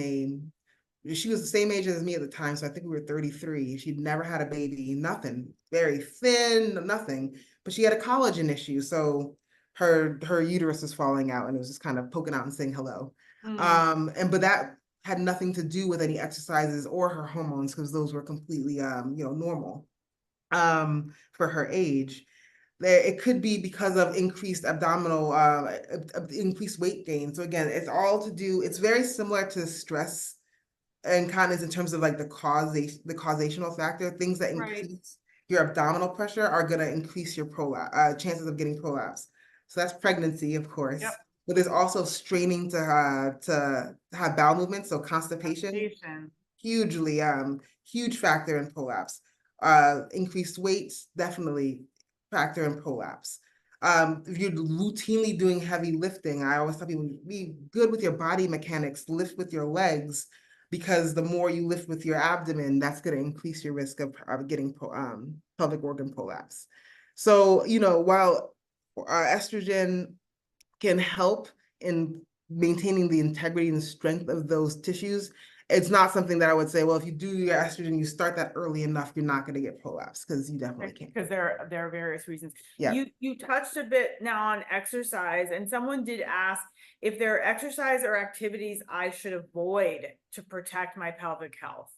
she was the same age as me at the time, so I think we were 33. She'd never had a baby, nothing, very thin, nothing, but she had a collagen issue, so her uterus was falling out and it was just kind of poking out and saying hello. But that had nothing to do with any exercises or her hormones because those were completely normal for her age. It could be because of increased abdominal increased weight gain. So again, it's all to do, it's very similar to stress and incontinence in terms of like the causational factor. Things that Right. increase your abdominal pressure are going to increase your chances of getting prolapse. So that's pregnancy, of course. Yep. But there's also straining to have bowel movements, so constipation, Constipation. hugely huge factor in prolapse. Increased weight, definitely factor in prolapse. If you're routinely doing heavy lifting, I always tell people be good with your body mechanics, lift with your legs, because the more you lift with your abdomen, that's going to increase your risk of getting pelvic organ prolapse. So, while estrogen can help in maintaining the integrity and strength of those tissues, it's not something that I would say, well, if you do your estrogen, you start that early enough, you're not going to get prolapse, because you definitely can't. Because there are various reasons. Yeah. You touched a bit now on exercise, and someone did ask if there are exercise or activities I should avoid to protect my pelvic health.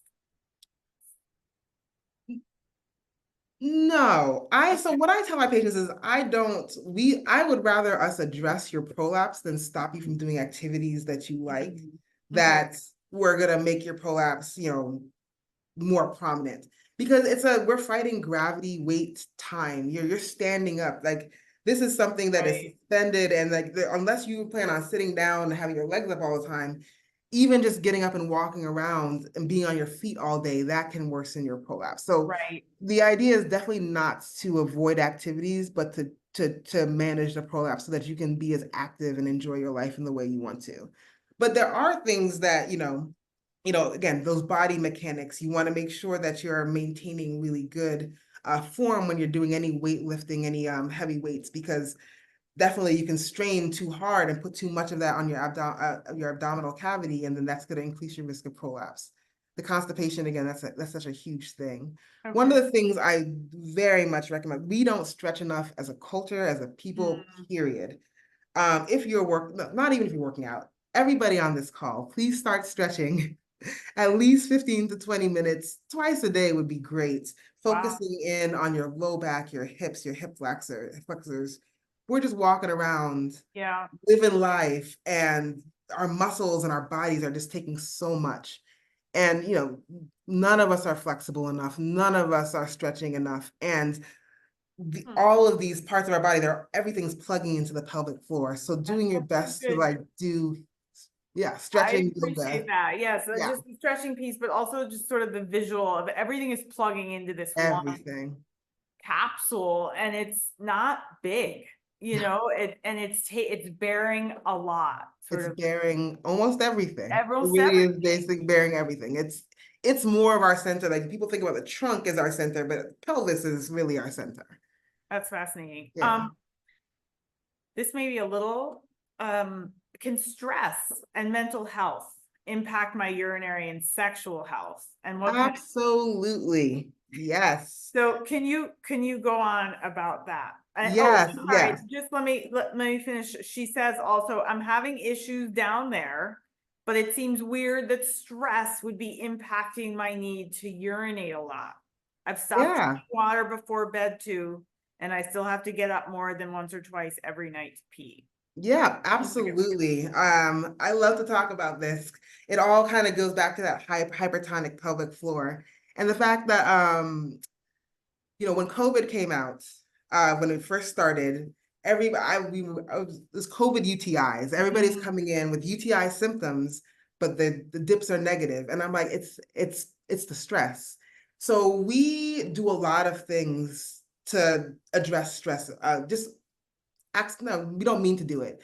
No, so what I tell my patients is I would rather us address your prolapse than stop you from doing activities that you like, that we're gonna make your prolapse, more prominent. Because we're fighting gravity, weight, time. You're standing up. Like, this is something that is suspended, and like unless you plan on sitting down and having your legs up all the time, even just getting up and walking around and being on your feet all day, that can worsen your prolapse. So the idea is definitely not to avoid activities, but to manage the prolapse so that you can be as active and enjoy your life in the way you want to. But there are things that, again, those body mechanics, you want to make sure that you're maintaining really good form when you're doing any weightlifting, any heavy weights, because definitely you can strain too hard and put too much of that on your abdominal cavity, and then that's going to increase your risk of prolapse. The constipation, again, that's such a huge thing. One of the things I very much recommend, we don't stretch enough as a culture, as a people, period. If you're not even if you're working out, everybody on this call, please start stretching. At least 15 to 20 minutes twice a day would be great. Focusing in on your low back, your hips, your hip flexors. We're just walking around, living life, and our muscles and our bodies are just taking so much. And, none of us are flexible enough. None of us are stretching enough. And all of these parts of our body, everything's plugging into the pelvic floor. So doing your best to do stretching. I appreciate that. Yes, just the stretching piece, but also just sort of the visual of everything is plugging into this one capsule, and it's not big, and it's bearing a lot. It's bearing almost everything. It Almost really is everything. basically bearing everything. It's more of our center. Like, people think about the trunk as our center, but pelvis is really our center. That's fascinating. Yeah. This may be a little, can stress and mental health impact my urinary and sexual health? And what Absolutely. Yes. So can you go on about that? Yes. Sorry, just let me finish. She says also, I'm having issues down there, but it seems weird that stress would be impacting my need to urinate a lot. I've stopped drinking water before bed too, and I still have to get up more than once or twice every night to pee. Yeah, absolutely. I love to talk about this. It all kind of goes back to that hypertonic pelvic floor, and the fact that when COVID came out, when it first started, it was COVID UTIs. Everybody's coming in with UTI symptoms, but the dips are negative, and I'm like, it's the stress. So we do a lot of things to address stress. No, we don't mean to do it.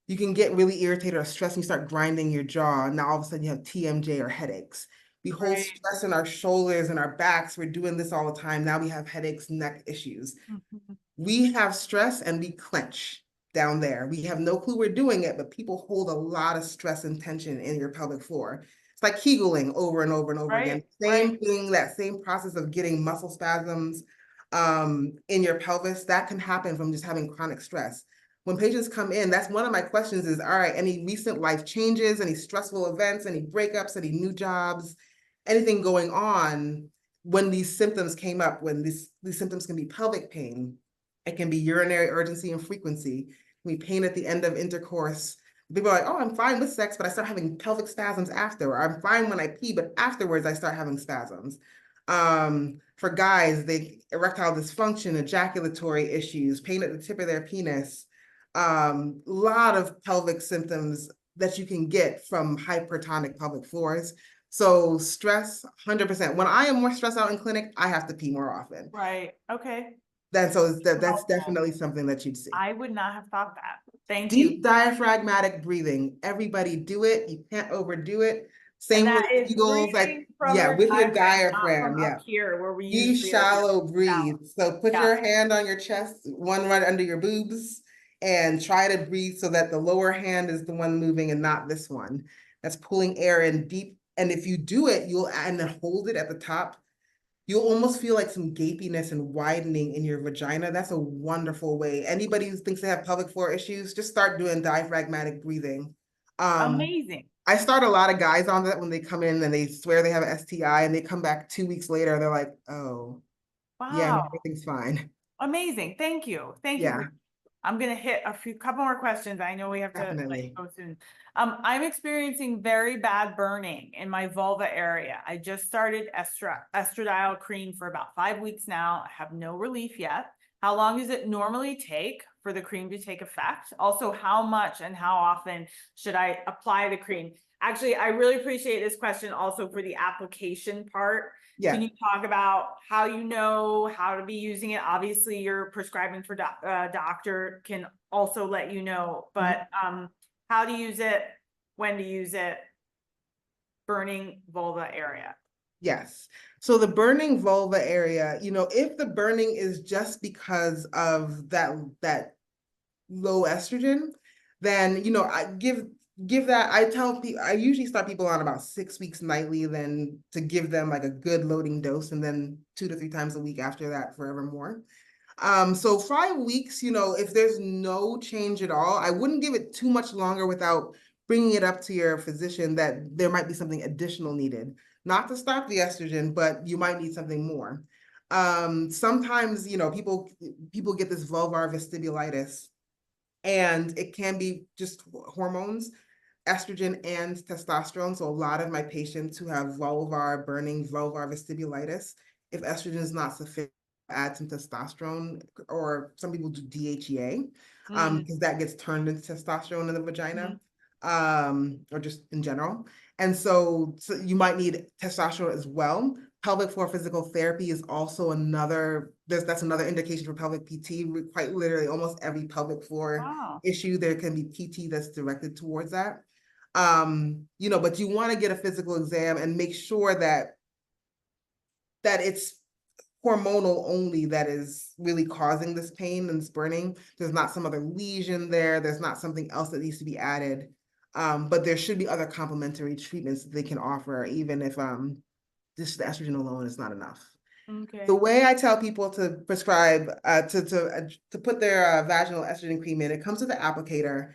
You can get really irritated or stressed and you start grinding your jaw. Now all of a sudden you have TMJ or headaches. We hold Right. stress in our shoulders and our backs. We're doing this all the time. Now we have headaches, neck issues. Mhm. We have stress and we clench down there. We have no clue we're doing it, but people hold a lot of stress and tension in your pelvic floor. It's like Kegeling over and over and over again. Right, Same thing, that same process of getting muscle spasms in your pelvis, that can happen from just having chronic stress. When patients come in, that's one of my questions is, all right, any recent life changes, any stressful events, any breakups, any new jobs, anything going on when these symptoms came up, when these symptoms can be pelvic pain, it can be urinary urgency and frequency, it can be pain at the end of intercourse. People are like, oh, I'm fine with sex, but I start having pelvic spasms after, or I'm fine when I pee, but afterwards I start having spasms. For guys, they erectile dysfunction, ejaculatory issues, pain at the tip of their penis, lot of pelvic symptoms that you can get from hypertonic pelvic floors. So stress, 100%. When I am more stressed out in clinic, I have to pee more often. right, okay. That's Helpful. definitely something that you'd see. I would not have thought that. Thank you. Deep diaphragmatic breathing. Everybody do it. You can't overdo it. And Same with that is kegels, like, breathing from yeah, your with your diaphragm, not from diaphragm. up Yeah. here where we Be usually are really shallow breathe. shallow. So put Yeah. your hand on your chest, one right under your boobs, and try to breathe so that the lower hand is the one moving and not this one. That's pulling air in deep. And if you do it, you'll and then hold it at the top, you'll almost feel like some gapiness and widening in your vagina. That's a wonderful way. Anybody who thinks they have pelvic floor issues, just start doing diaphragmatic breathing. Amazing. I start a lot of guys on that when they come in and they swear they have an STI and they come back 2 weeks later and they're like, oh, yeah, no, Wow. everything's fine. Amazing. Thank you. Thank you. Yeah, I'm gonna hit a couple more questions. I know we have to let you definitely. go soon. I'm experiencing very bad burning in my vulva area. I just started estradiol cream for about 5 weeks now. I have no relief yet. How long does it normally take for the cream to take effect? Also, how much and how often should I apply the cream? Actually, I really appreciate this question also for the application part. Can Yeah. you talk about how you know how to be using it? Obviously, your prescribing for doctor can also let you know, but how to use it, when to use it, burning vulva area. Yes. So the burning vulva area, if the burning is just because of that low estrogen, then I give that. I tell people, I usually start people on about 6 weeks nightly, then to give them like a good loading dose, and then 2 to 3 times a week after that forevermore. So 5 weeks, if there's no change at all, I wouldn't give it too much longer without bringing it up to your physician that there might be something additional needed, not to stop the estrogen, but you might need something more. Sometimes, people get this vulvar vestibulitis, and it can be just hormones, estrogen and testosterone. So a lot of my patients who have burning vulvar vestibulitis, if estrogen is not sufficient, add some testosterone, or some people do DHEA, because that gets turned into testosterone in the vagina, or just in general. And so you might need testosterone as well. Pelvic floor physical therapy is also that's another indication for pelvic PT. Quite literally, almost every pelvic floor Wow. issue, there can be PT that's directed towards that. But you want to get a physical exam and make sure that it's hormonal only that is really causing this pain and this burning. There's not some other lesion there. There's not something else that needs to be added. But there should be other complementary treatments that they can offer, even if just the estrogen alone is not enough. Okay. The way I tell people to prescribe, to put their vaginal estrogen cream in, it comes with the applicator.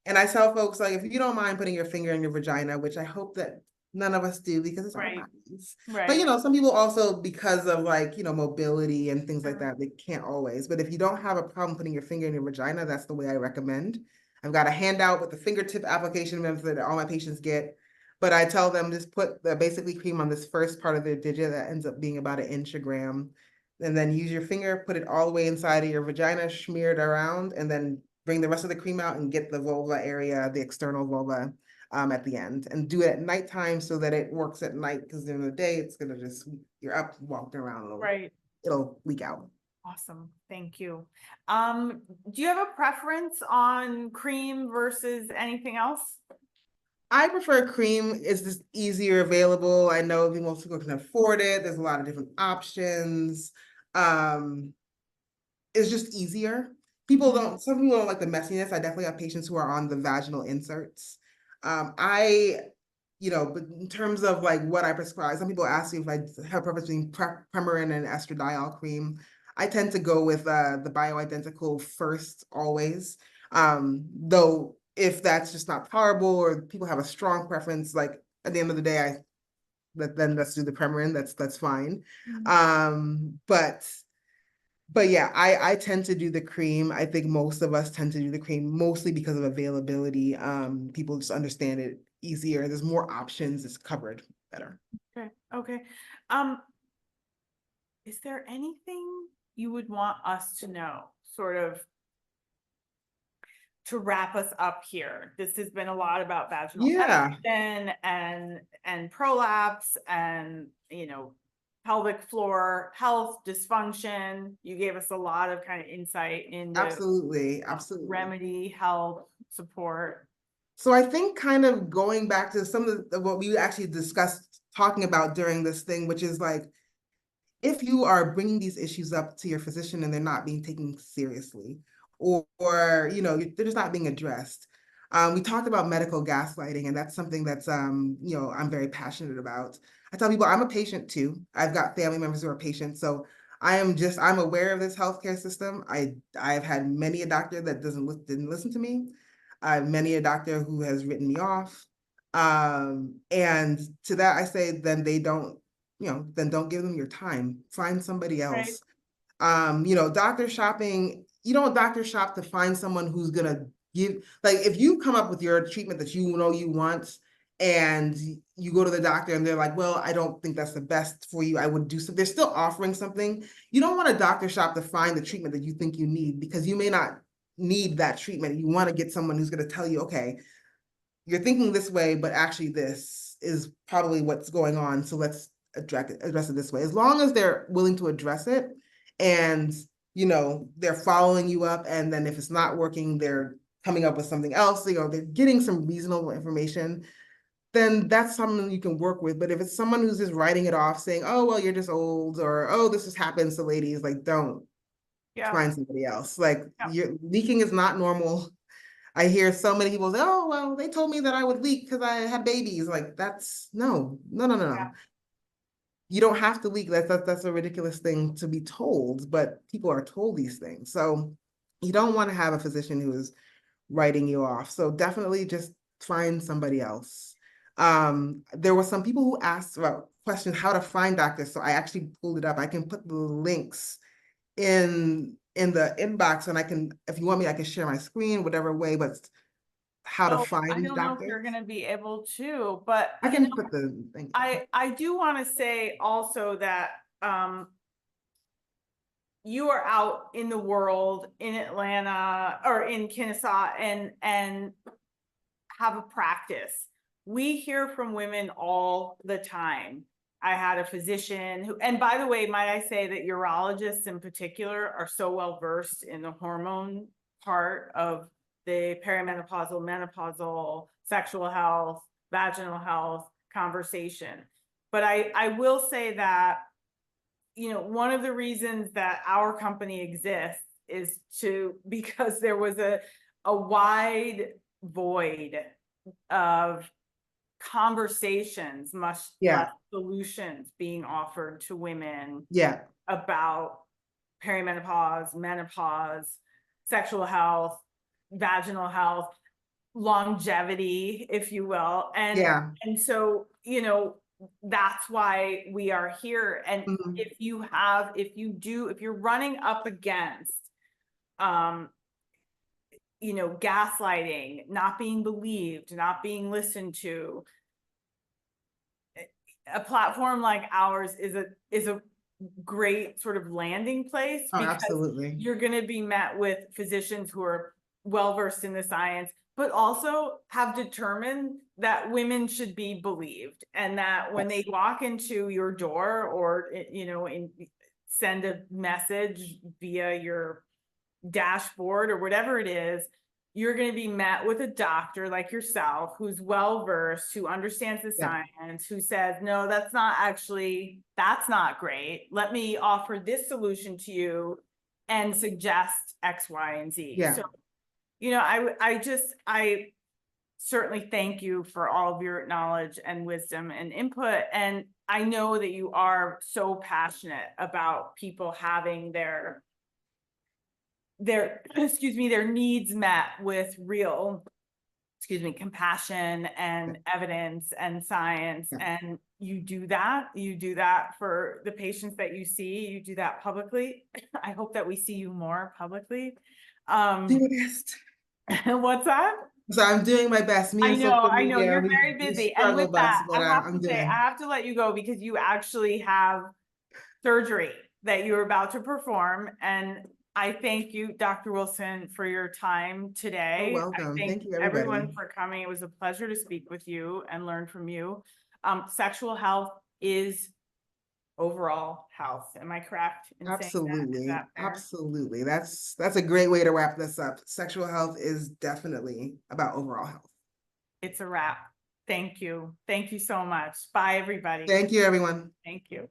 And I tell folks, like, if you don't mind putting your finger in your vagina, which I hope that none of us do because it's our Right. bodies. But, Right. some people also, because of mobility and things like Sure. that, they can't always. But if you don't have a problem putting your finger in your vagina, that's the way I recommend. I've got a handout with the fingertip application method that all my patients get. But I tell them just put the basically cream on this first part of their digit that ends up being about 1 inch a gram. And then use your finger, put it all the way inside of your vagina, smear it around, and then bring the rest of the cream out and get the vulva area, the external vulva, at the end. And do it at nighttime so that it works at night, because during the day, it's gonna you're up walking around, Right. it'll leak out. Awesome. Thank you. Do you have a preference on cream versus anything else? I prefer cream. It's just easier available. I know most people can afford it. There's a lot of different options. Um, it's just easier. Some people don't like the messiness. I definitely have patients who are on the vaginal inserts. I, but in terms of like what I prescribe, some people ask me if I have a preference between Premarin and estradiol cream. I tend to go with the bioidentical first always. Though if that's just not tolerable or people have a strong preference, like at the end of the day, then let's do the Premarin. That's fine. But yeah, I tend to do the cream. I think most of us tend to do the cream mostly because of availability. People just understand it easier. There's more options. It's covered better. Okay. Okay. Is there anything you would want us to know, sort of, to wrap us up here? This has been a lot about vaginal Yeah, estrogen and prolapse and, pelvic floor health, dysfunction. You gave us a lot of kind of insight into absolutely, absolutely. remedy, health, support. So I think kind of going back to some of what we actually discussed talking about during this thing, which is like, if you are bringing these issues up to your physician and they're not being taken seriously, or they're just not being addressed. We talked about medical gaslighting, and that's something that's I'm very passionate about. I tell people I'm a patient too. I've got family members who are patients, so I'm aware of this healthcare system. I've had many a doctor that didn't listen to me. I have many a doctor who has written me off. And to that I say, then then don't give them your time. Find somebody Right. else. Doctor shopping, you don't doctor shop to find someone who's gonna give, like, if you come up with your treatment that you know you want, and you go to the doctor and they're like, well, I don't think that's the best for you. I would do so. They're still offering something. You don't want a doctor shop to find the treatment that you think you need, because you may not need that treatment. You want to get someone who's going to tell you, okay, you're thinking this way, but actually this is probably what's going on. So let's address it this way. As long as they're willing to address it, and they're following you up, and then if it's not working, they're coming up with something else, they're getting some reasonable information, then that's someone you can work with. But if it's someone who's just writing it off, saying, oh, well, you're just old, or, oh, this just happens to ladies, like, don't. Yeah. Find somebody else. Like, Yeah. leaking is not normal. I hear so many people say, oh, well, they told me that I would leak because I had babies. Like, that's no. Yeah. You don't have to leak. That's a ridiculous thing to be told, but people are told these things. So you don't want to have a physician who is writing you off. So definitely just find somebody else. There were some people who asked about questions how to find doctors. So I actually pulled it up. I can put the links in the inbox, and I can, if you want me, I can share my screen, whatever way, but how to Well, I find don't know if you're doctors. going to be able to, but I can put the thing. I do want to say also that you are out in the world, in Atlanta or in Kennesaw, and have a practice. We hear from women all the time. I had a physician who, and by the way, might I say that urologists in particular are so well versed in the hormone part of the perimenopausal, menopausal, sexual health, vaginal health conversation. But I will say that, one of the reasons that our company exists is because there was a wide void of conversations, much Yeah, less solutions being offered to women yeah, about perimenopause, menopause, sexual health, vaginal health, longevity, if you will. yeah. And so, that's why we are here. And Mhm. if you're running up against gaslighting, not being believed, not being listened to, a platform like ours is a great sort of landing place, Oh, because absolutely. you're going to be met with physicians who are well versed in the science, but also have determined that women should be believed, and that when they Yes. walk into your door, or send a message via your dashboard or whatever it is, you're going to be met with a doctor like yourself who's well versed, who understands the Yeah. science, who says, no, that's not great. Let me offer this solution to you and suggest X, Y, and Z. Yeah. So, you know, I certainly thank you for all of your knowledge and wisdom and input. And I know that you are so passionate about people having their needs met with real, compassion and evidence and science. Yeah. And you do that for the patients that you see, you do that publicly. I hope that we see you more publicly. Do my best. What's that? So I'm doing my best. Me I and know, social media, you're we very busy. And struggle, with that, but I have I'm to say, I doing. have to let you go because you actually have surgery that you're about to perform. And I thank you, Dr. Wilson, for your time today. You're welcome. I Thank you, everyone everybody. for coming. It was a pleasure to speak with you and learn from you. Sexual health is overall health. Am I correct in saying that? Is Absolutely. that fair? Absolutely. That's a great way to wrap this up. Sexual health is definitely about overall health. It's a wrap. Thank you. Thank you so much. Bye, everybody. Thank you, everyone. Thank you.